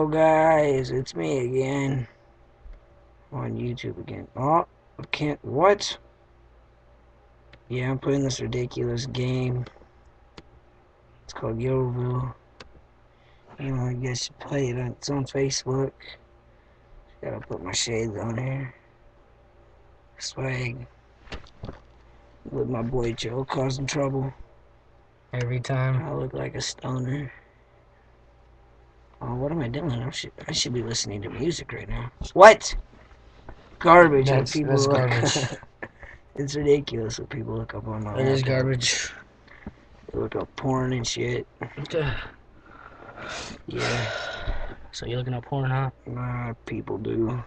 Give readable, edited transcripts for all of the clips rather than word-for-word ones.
Hello guys, it's me again on YouTube again. Oh, I can't. What? Yeah, I'm playing this ridiculous game. It's called Yoroville. You know, I guess you play it. It's on Facebook. Gotta put my shades on here. Swag. With my boy Joe causing trouble. Every time. I look like a stoner. Oh, what am I doing? I should be listening to music right now. What? Garbage. That's garbage. It's ridiculous what people look up on my It is laptop. garbage. They look up porn and shit. Yeah. So you're looking at porn, huh? Nah, people do.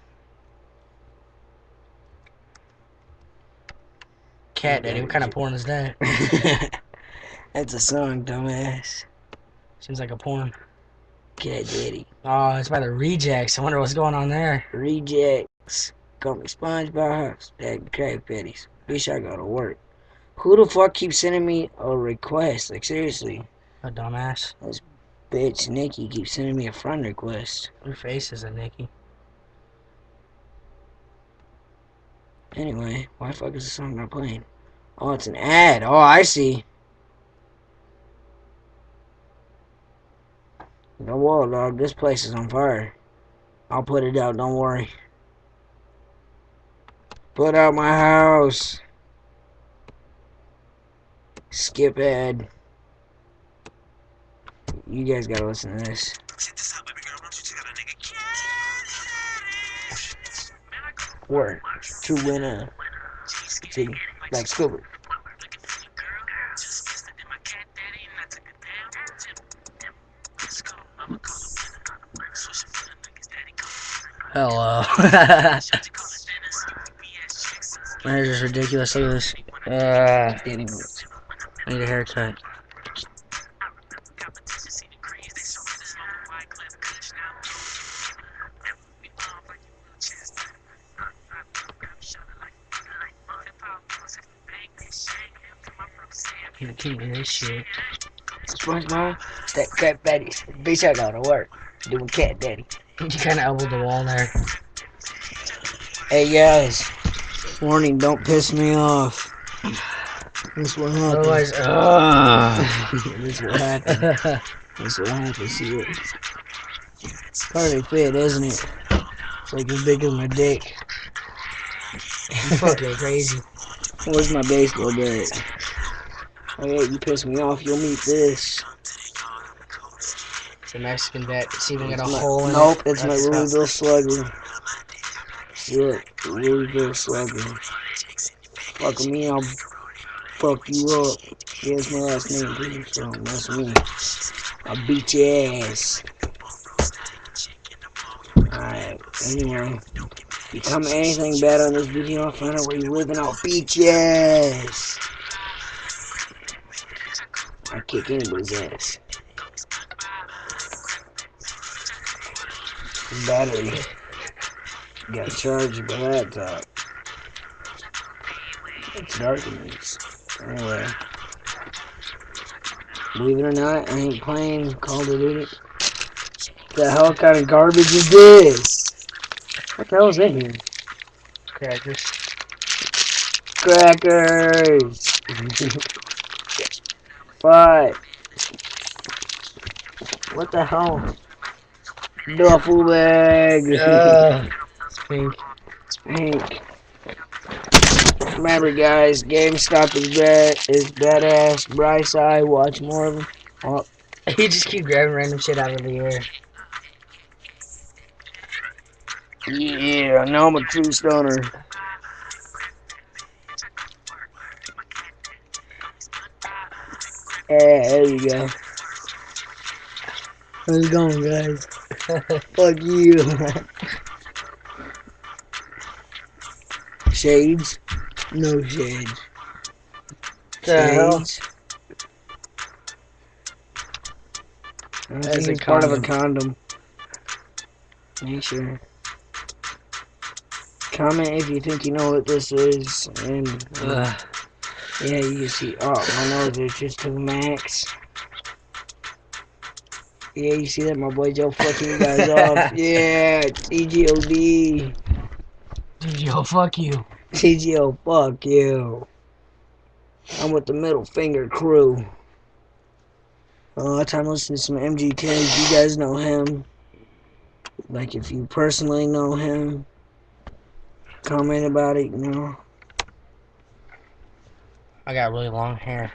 Cat Daddy, what kind of porn is that? That's a song, dumbass. Seems like a porn. Cat Daddy. Oh, it's by the Rejects. I wonder what's going on there. Rejects. Call me SpongeBob. Stack crab patties. Wish I go to work. Who the fuck keeps sending me a request? Like, seriously. A dumbass. This bitch Nikki keeps sending me a friend request. Your face is a Nikki. Anyway, why the fuck is the song not playing? Oh, it's an ad. Oh, I see. No wall, dog. This place is on fire. I'll put it out. Don't worry. Put out my house. Skip ad. You guys gotta listen to this. Word to win a see like Squidward. Hello. Man, this is ridiculous. Look at this. I need a haircut. You can't do this shit. SpongeBob, stack crab patties. Bitch, I gotta work. Doing Cat Daddy. You kind of elbowed the wall there. Hey guys, warning, don't piss me off. This what happened. Otherwise, This what happened. This what happened. See it? It's hardly fit, isn't it? It's like as big as my dick. you fucking crazy. Where's my baseball bat? Oh yeah, you piss me off, you'll meet this. It's a Mexican bat. It's even got a It's hole in it. nope, it's my That's Louisville Slugger. Look, Louisville Slugger. Fuck me, I'll fuck you up. Yeah, it's my last name, too, so that's me. I'll beat your ass. Alright, anyway. If you comment anything bad on this video, I'll find out where you live and I'll beat your ass. I kick anybody's ass. Battery. Got to charge my laptop. It's dark in this. Anyway. Believe it or not, I ain't playing Call of Duty. What the hell kind of garbage is this? What the hell is in here? Crackers. Crackers! What? What the hell? Duffel bag! It's pink. It's pink. Remember guys, GameStop is badass. Bryce Eye, watch more of them. Oh, You just keep grabbing random shit out of the air. yeah, now I'm a true stoner. Yeah, there you go. How's it going, guys? Fuck you. Shades? No shades. Shades? I That's think a it's part of a condom. condom. Make sure. Comment if you think you know what this is, and yeah, you can see. Oh, my nose is just to the max. Yeah, you see that? My boy Joe fucking you guys off. Yeah, TGOD. Yo, fuck you. TGO, fuck you. I'm with the middle finger crew. Time to listen to some MGK. You guys know him. Like, if you personally know him, comment about it, you know. I got really long hair.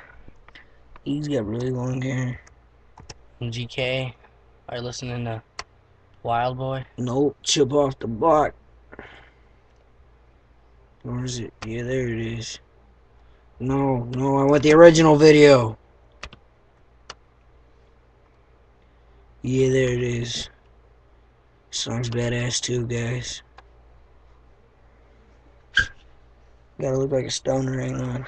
He's got really long hair. GK. Are you listening to Wild Boy? Nope, chip off the block. Where is it? Yeah, there it is. No, I want the original video. Yeah, there it is. Song's badass too, guys. Gotta look like a stoner, hang on.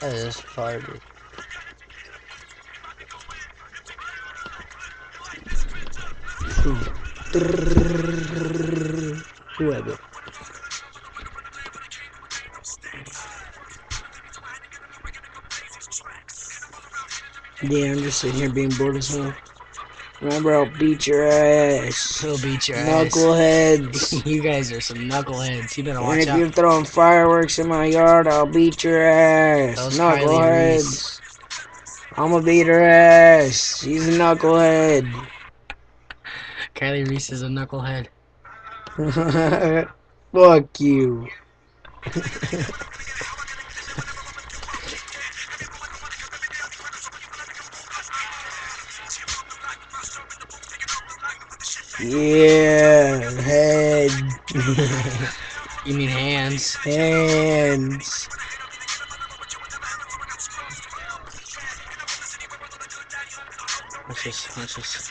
That is hard. Whoever. Yeah, I'm just sitting here being bored as hell. Remember, I'll beat your ass. He'll beat your Knuckleheads. ass. You guys are some knuckleheads. You better And watch if out. you're throwing fireworks in my yard, I'll beat your ass. Those Kylie Knuckleheads. I'ma beat her ass. She's a knucklehead. Kylie Reese is a knucklehead. Fuck you. Yeah, head. You mean hands? Hands. Let's just.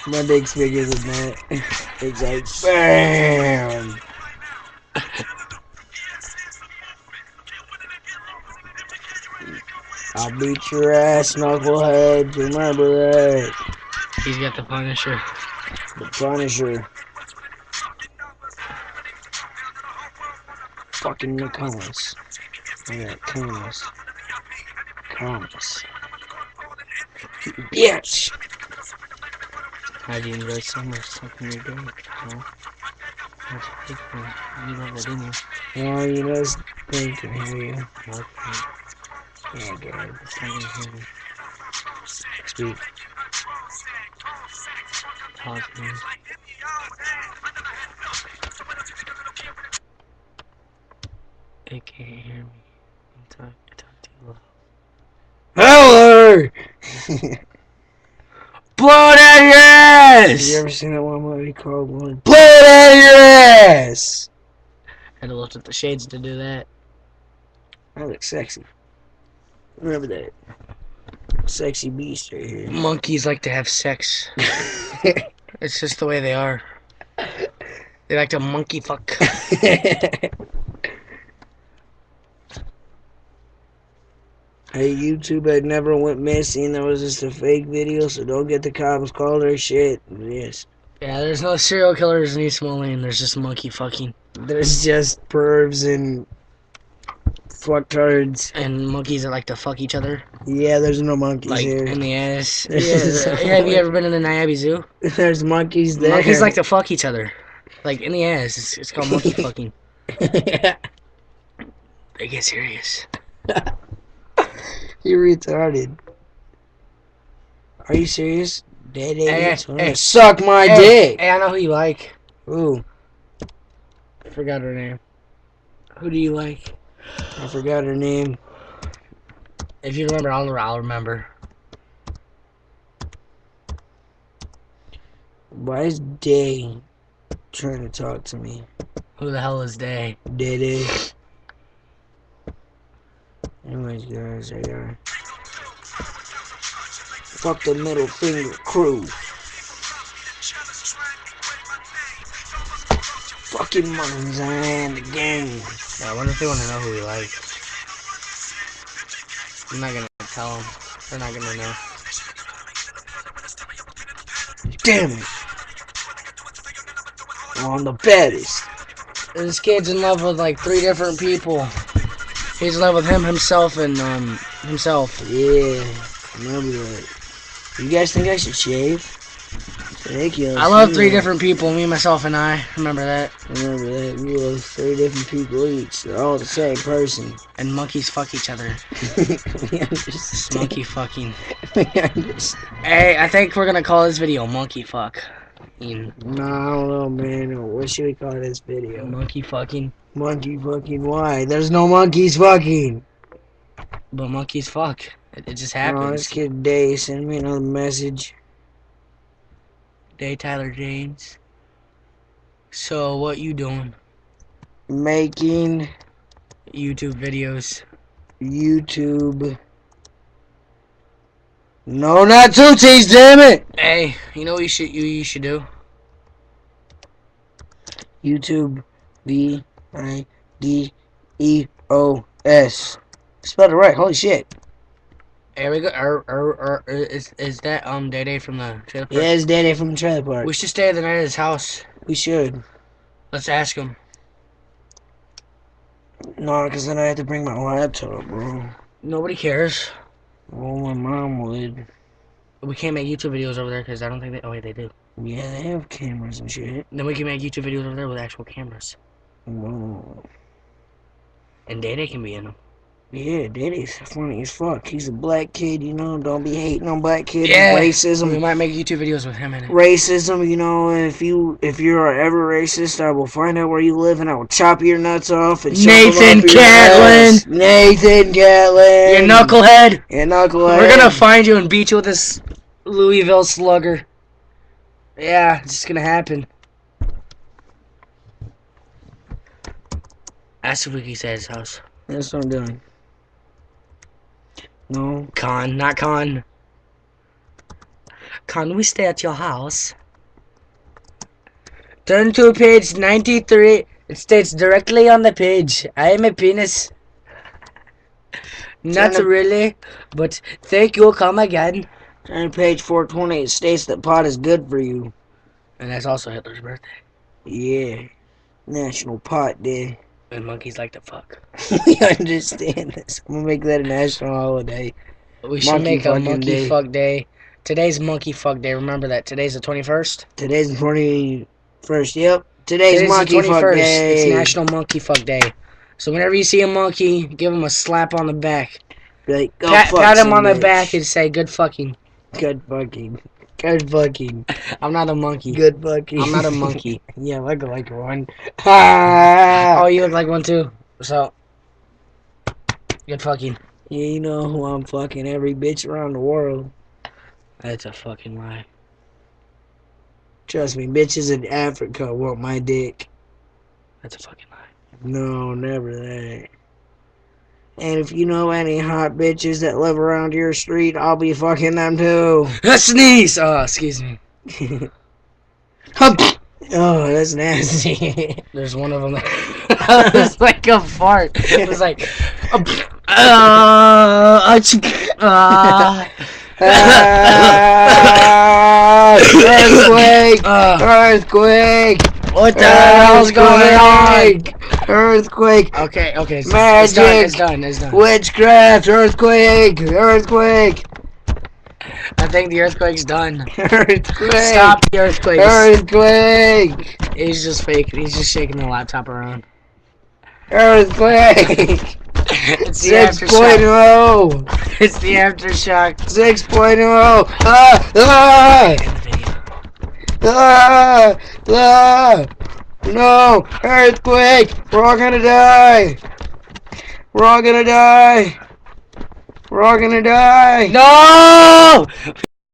My dick's bigger than that. It's like, BAM! I'll beat your ass, knucklehead. Remember that. He's got the Punisher. The Punisher. Fucking Nicholas. Yeah, Comus. Bitch! How do you enjoy summer? Something you're doing? No? That's a big thing. You love it, didn't you? No, you just think and hear you. Okay. Yeah, good. It's not gonna hear me. Speak. Pause me. It can't hear me. Talk too low. Hello! Blood out your ass! Have you ever seen that one movie called Blood Out of Your Ass? Had to lift up the shades to do that. I look sexy. Remember that. Sexy beast right here. Monkeys like to have sex. It's just the way they are. They like to monkey fuck. Hey, YouTube had never went missing. That was just a fake video, so don't get the cops call their shit. Yes. Yeah, there's no serial killers in East Moline. There's just monkey fucking. There's just pervs and fucktards. And monkeys that like to fuck each other. Yeah, there's no monkeys Like, here. in the ass. Yeah, have you ever been in the Niabi Zoo? There's monkeys there. Monkeys like to fuck each other. Like, in the ass. It's called monkey fucking. They get serious. You're retarded. Are you serious? Dead idiots? Hey, suck my dick. Hey, I know who you like. Ooh, I forgot her name. Who do you like? I forgot her name. If you remember, I'll remember. Why is Day trying to talk to me? Who the hell is Day? Day. Anyways, guys, I gotta... Fuck the middle finger crew. Fucking minds and the gang. Yeah, I wonder if they want to know who we like. I'm not gonna tell them. They're not gonna know. Damn it. on the baddest. This kid's in love with like 3 different people. He's in love with himself, and himself. Yeah, remember that. You guys think I should shave? Thank you. I love 3 different people, me, myself, and I. Remember that. Remember that. We love 3 different people each. They're all the same person. And monkeys fuck each other. We understand. Monkey fucking. We understand. Hey, I think we're gonna call this video Monkey Fuck. No, I don't know, man. What should we call this video? Monkey fucking. Monkey fucking why? There's no monkeys fucking. But monkeys fuck. It just Oh, happens. this kid Day send me another message. Day Tyler James. So what you doing? Making YouTube videos. YouTube. No, not Tootsies, damn it! Hey, you know what you should do? YouTube VIDEOS. Spelled it right, holy shit. There we go. Is that Day Day from the trailer park? Yeah, it's Daddy from the trailer park. We should stay the night at his house. We should. Let's ask him. No, because then I have to bring my laptop, bro. Nobody cares. Well, my mom would. We can't make YouTube videos over there because I don't think they. Oh wait, they do. Yeah, they have cameras and shit. Then we can make YouTube videos over there with actual cameras. Whoa. And Day Day can be in them. Yeah, Daddy's funny as fuck. He's a black kid, you know. Don't be hating on black kids. Yeah. Racism. We might make YouTube videos with him in it. Racism, you know. If you're ever racist, I will find out where you live and I will chop your nuts off and shove them Nathan up your Catlin. ass. Nathan Catlin. You knucklehead. You knucklehead. We're gonna find you and beat you with this Louisville Slugger. Yeah, it's just gonna happen. Ask if we can stay at his house. That's what I'm doing. No. Con, not Con. Can we stay at your house? Turn to page 93. It states directly on the page, I am a penis. Not really, but thank you, come again. On page 420, it states that pot is good for you. And that's also Hitler's birthday. Yeah. National Pot Day. And monkeys like to fuck. We understand this. I'm gonna make that a national holiday. We should Monkey make a fucking monkey day. fuck day. Today's monkey fuck day. Remember that. Today's the 21st? Today's the 21st. Yep. Today's Today's Monkey the Fuck 21st. Day. It's National Monkey Fuck Day. So whenever you see a monkey, give him a slap on the back. Be like, go Pat fuck him on the some back bitch. and say, good fucking. Good fucking. Good fucking. I'm not a monkey. Good fucking. I'm not a monkey. Yeah, I look like one. Ah! Oh, you look like one too. So, good fucking. Yeah, you know who I'm fucking every bitch around the world. That's a fucking lie. Trust me, bitches in Africa want my dick. That's a fucking lie. No, never that. And if you know any hot bitches that live around your street, I'll be fucking them too. Sneeze! Oh, excuse me. Oh, that's nasty. There's one of them that was like a fart. It was like, earthquake! Earthquake! What the hell's going on? Earthquake! Okay, Magic! It's done. Witchcraft! Earthquake! Earthquake! I think the earthquake's done. Earthquake! Stop the earthquake. Earthquake! He's just fake. He's just shaking the laptop around. Earthquake! It's the 6.0! aftershock. It's the aftershock. 6.0! Ah! Ah! Ah! Ah! No! Earthquake! We're all gonna die! We're all gonna die! We're all gonna die! No!